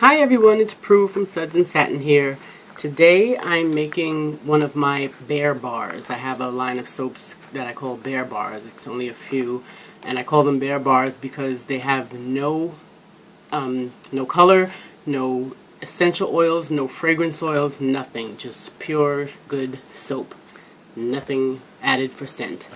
Hi everyone, it's Prue from Suds and Satin here. Today I'm making one of my bear bars. I have a line of soaps that I call bear bars. It's only a few, and I call them bear bars because they have no color, no essential oils, no fragrance oils, nothing. Just pure good soap. Nothing added for scent.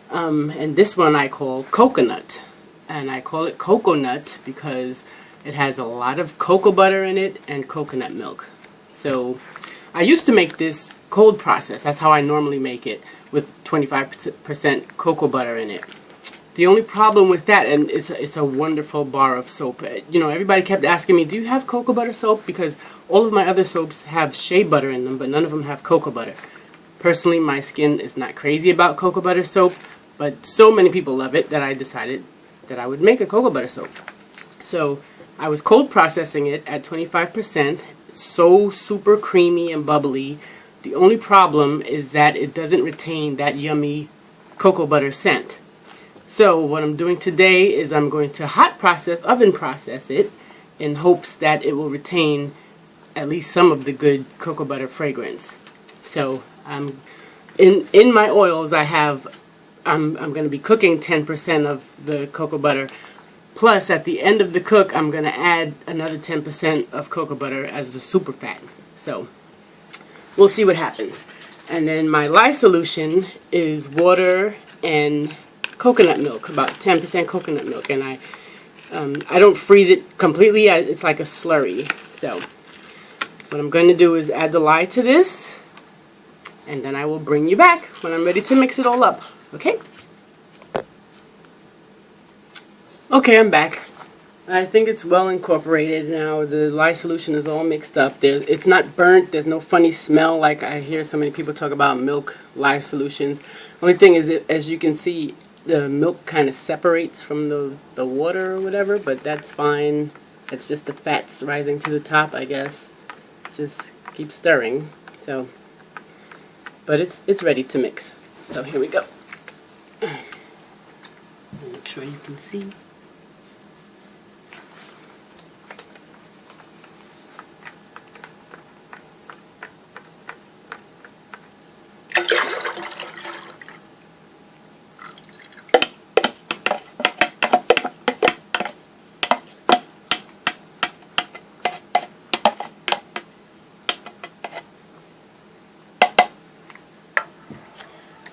And this one I call coconut. And I call it coconut because it has a lot of cocoa butter in it and coconut milk. So I used to make this cold process. That's how I normally make it, with 25% cocoa butter in it. The only problem with that, and it's a wonderful bar of soap. You know, everybody kept asking me, do you have cocoa butter soap? Because all of my other soaps have shea butter in them, but none of them have cocoa butter. Personally, my skin is not crazy about cocoa butter soap, but so many people love it that I decided that I would make a cocoa butter soap. So I was cold processing it at 25%, so super creamy and bubbly. The only problem is that it doesn't retain that yummy cocoa butter scent. So what I'm doing today is I'm going to oven process it in hopes that it will retain at least some of the good cocoa butter fragrance. So in my oils I'm going to be cooking 10% of the cocoa butter. Plus, at the end of the cook, I'm going to add another 10% of cocoa butter as the super fat. So, we'll see what happens. And then my lye solution is water and coconut milk, about 10% coconut milk. And I don't freeze it completely. It's like a slurry. So, what I'm going to do is add the lye to this. And then I will bring you back when I'm ready to mix it all up. Okay? Okay, I'm back. I think it's well incorporated now. The lye solution is all mixed up. It's not burnt. There's no funny smell like I hear so many people talk about milk lye solutions. Only thing is, as you can see, the milk kind of separates from the water or whatever, but that's fine. It's just the fats rising to the top, I guess. Just keep stirring. So, but it's ready to mix. So here we go. Make sure you can see.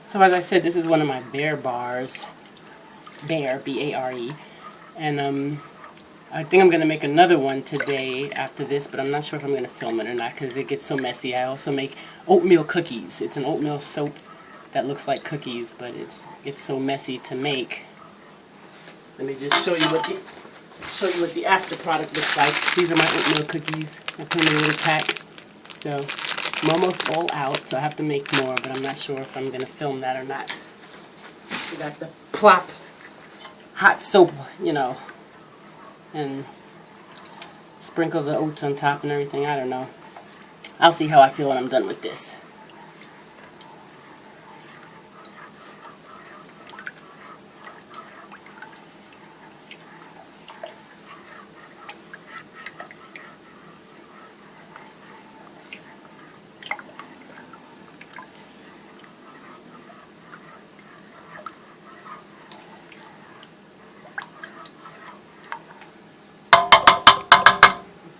So as I said, this is one of my bear bars. Bear, B-A-R-E. And I think I'm going to make another one today after this, but I'm not sure if I'm going to film it or not because it gets so messy. I also make oatmeal cookies. It's an oatmeal soap that looks like cookies, but it's so messy to make. Let me just show you what the after product looks like. These are my oatmeal cookies. I put them in a little pack. So I'm almost all out, so I have to make more, but I'm not sure if I'm going to film that or not. We got the plop hot soap, you know, and sprinkle the oats on top and everything. I don't know. I'll see how I feel when I'm done with this.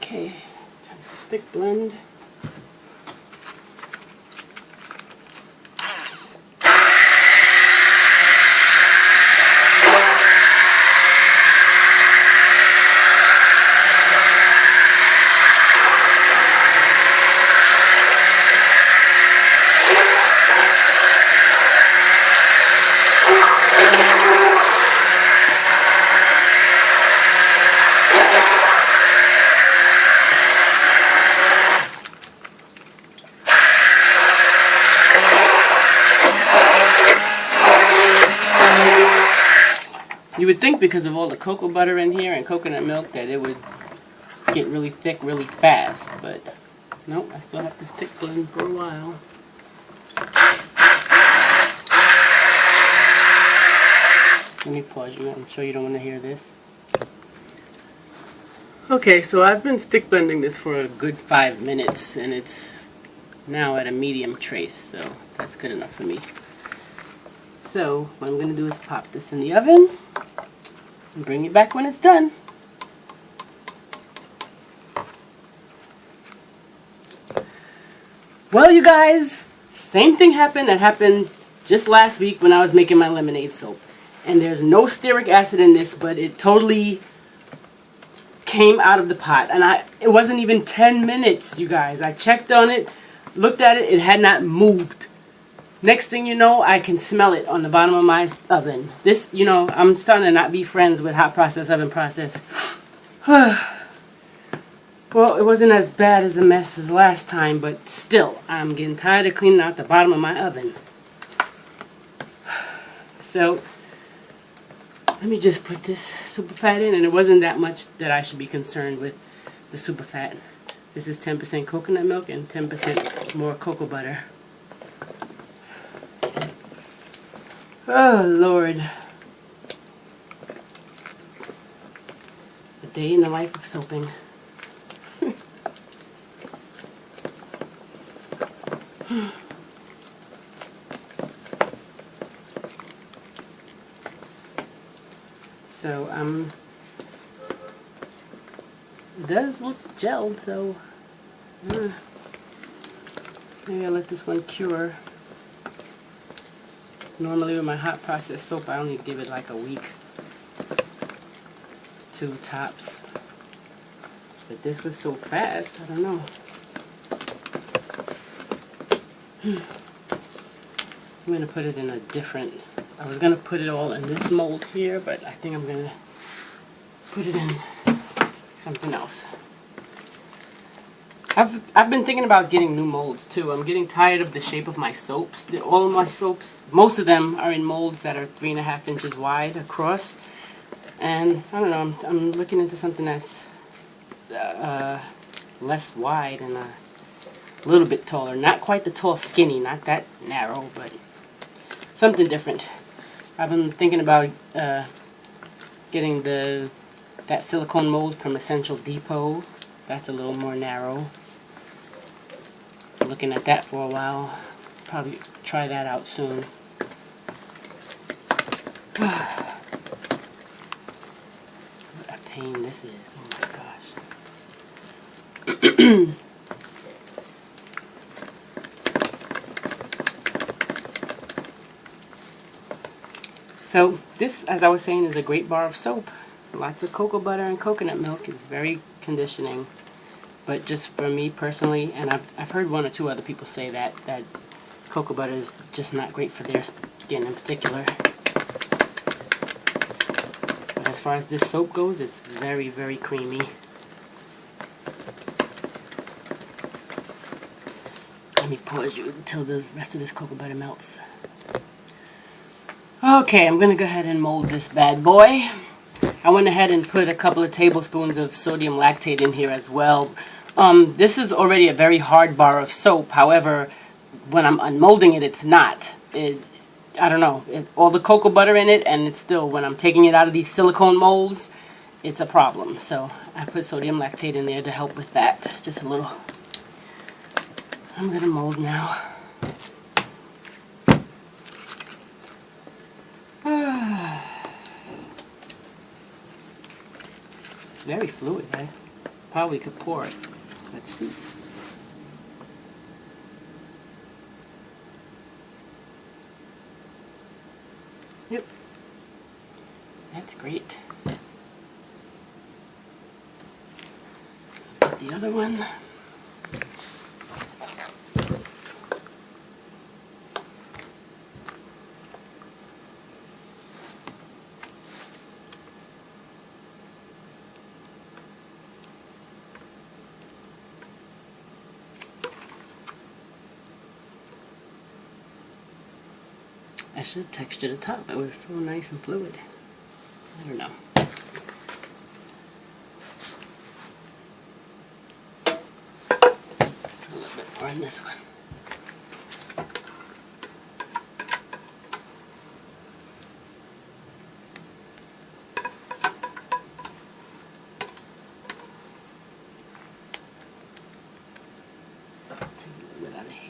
Okay, time to stick blend. You would think because of all the cocoa butter in here and coconut milk that it would get really thick really fast, but nope, I still have to stick blend for a while. Let me pause you. I'm sure you don't want to hear this. Okay, so I've been stick blending this for a good 5 minutes, and it's now at a medium trace, so that's good enough for me. So what I'm going to do is pop this in the oven and bring it back when it's done. Well, you guys, same thing happened that happened just last week when I was making my lemonade soap. And there's no stearic acid in this, but it totally came out of the pot. And it wasn't even 10 minutes, you guys. I checked on it, looked at it, it had not moved. Next thing you know, I can smell it on the bottom of my oven. This, you know, I'm starting to not be friends with hot process oven process. Well, it wasn't as bad as a mess as last time, but still, I'm getting tired of cleaning out the bottom of my oven. So, let me just put this super fat in, and it wasn't that much that I should be concerned with the super fat. This is 10% coconut milk and 10% more cocoa butter. Oh, Lord. A day in the life of soaping. So, it does look gelled, so maybe I'll let this one cure. Normally with my hot process soap, I only give it like a week, 2 tops. But this was so fast, I don't know. I'm going to put it in a different, I was going to put it all in this mold here, but I think I'm going to put it in something else. I've been thinking about getting new molds too. I'm getting tired of the shape of my soaps. All of my soaps, most of them are in molds that are 3.5 inches wide across. And I don't know, I'm looking into something that's less wide and a little bit taller. Not quite the tall skinny, not that narrow, but something different. I've been thinking about getting that silicone mold from Essential Depot. That's a little more narrow. Looking at that for a while. Probably try that out soon. What a pain this is. Oh my gosh. So this, as I was saying, is a great bar of soap. Lots of cocoa butter and coconut milk. It's very conditioning. But just for me personally, and I've heard 1 or 2 other people say that cocoa butter is just not great for their skin in particular. But as far as this soap goes, it's very, very creamy. Let me pause you until the rest of this cocoa butter melts. Okay, I'm going to go ahead and mold this bad boy. I went ahead and put a couple of tablespoons of sodium lactate in here as well. This is already a very hard bar of soap. However, when I'm unmolding it, it's not. I don't know. All the cocoa butter in it, and it's still, when I'm taking it out of these silicone molds, it's a problem. So I put sodium lactate in there to help with that. Just a little. I'm going to mold now. It's very fluid. I probably could pour it. Let's see. Yep. That's great. Put the other one. I should have textured the top. It was so nice and fluid. I don't know. A little bit more in this one.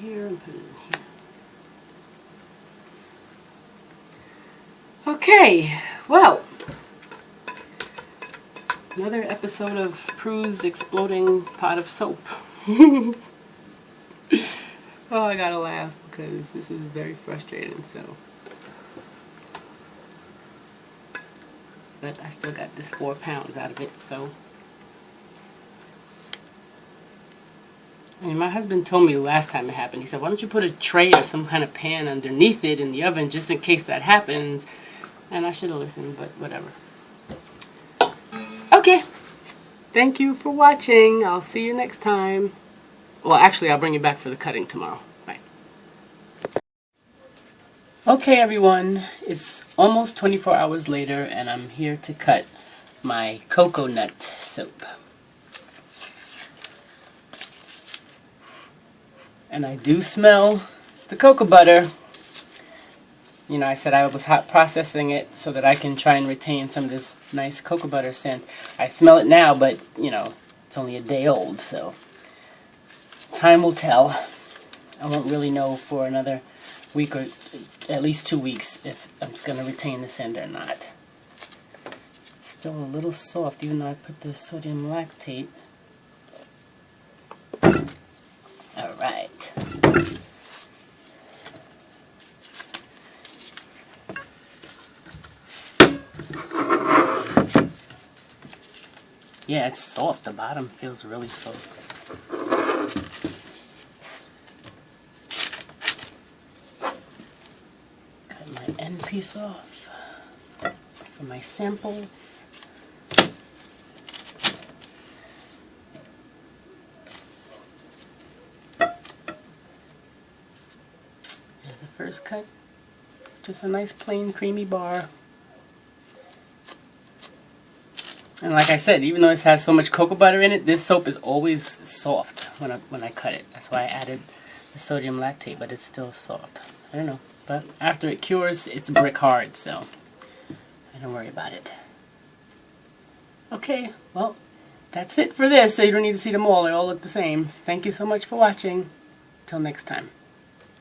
here and put it in here. Okay, well, another episode of Prue's exploding pot of soap. Oh, I gotta laugh because this is very frustrating, so. But I still got this 4 pounds out of it, so. I mean, my husband told me last time it happened, he said, why don't you put a tray or some kind of pan underneath it in the oven just in case that happens. And I should have listened, but whatever. Okay. Thank you for watching. I'll see you next time. Well, actually, I'll bring you back for the cutting tomorrow. Bye. Okay, everyone. It's almost 24 hours later, and I'm here to cut my cocoa nut soap. And I do smell the cocoa butter. You know, I said I was hot processing it so that I can try and retain some of this nice cocoa butter scent. I smell it now, but, you know, it's only a day old, so time will tell. I won't really know for another week or at least 2 weeks if I'm going to retain the scent or not. It's still a little soft, even though I put the sodium lactate. Alright. Yeah, it's soft. The bottom feels really soft. Cut my end piece off for my samples. There's the first cut. Just a nice plain creamy bar. And like I said, even though this has so much cocoa butter in it, this soap is always soft when I cut it. That's why I added the sodium lactate, but it's still soft. I don't know. But after it cures, it's brick hard, so I don't worry about it. Okay, well, that's it for this, so you don't need to see them all. They all look the same. Thank you so much for watching. Till next time.